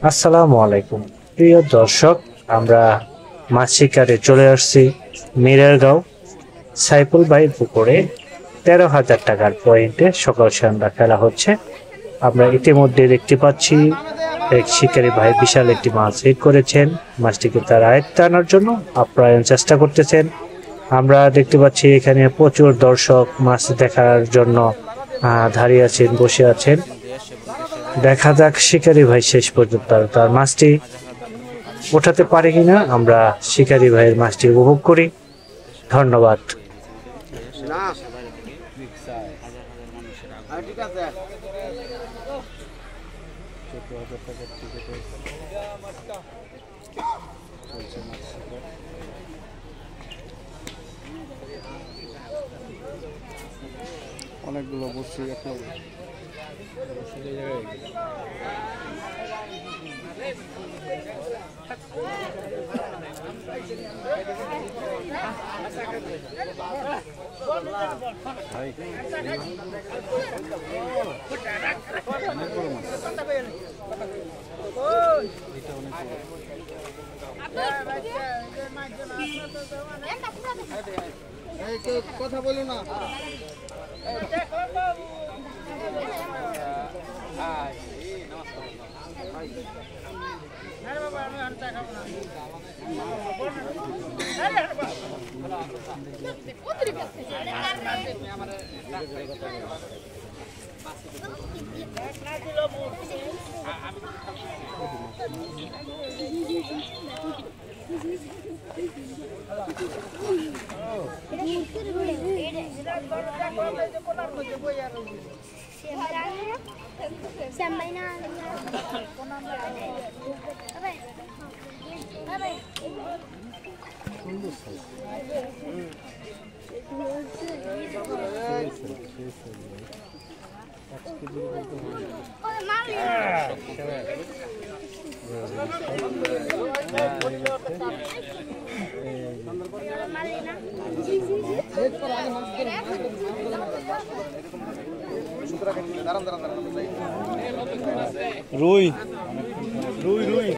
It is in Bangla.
আসসালামু আলাইকুম প্রিয় দর্শক, আমরা মাছ শিকারে চলে আসছি মিরারগাঁও সাইফুল ভাই পুকুরে। 13,000 টাকার পয়েন্টে সকাল সন্ধ্যা খেলা হচ্ছে। আমরা ইতিমধ্যে দেখতে পাচ্ছি এক শিকারী ভাই বিশাল একটি মাছ হিট করেছেন। মাছটিকে তার আয়ত্তে আনার জন্য আপ্রাণ চেষ্টা করতেছেন। আমরা দেখতে পাচ্ছি এখানে প্রচুর দর্শক মাছ দেখার জন্য দাঁড়িয়ে আছেন, বসে আছেন। দেখা যাক শিকারী ভাই শেষ পর্যন্ত তার মাছটি ওঠাতে পারে কিনা। আমরা শিকারী ভাইয়ের মাছটি উপভোগ করি। ধন্যবাদ। অনেকগুলো বসছি এখন। কথা বলো না। রুই রুই রুই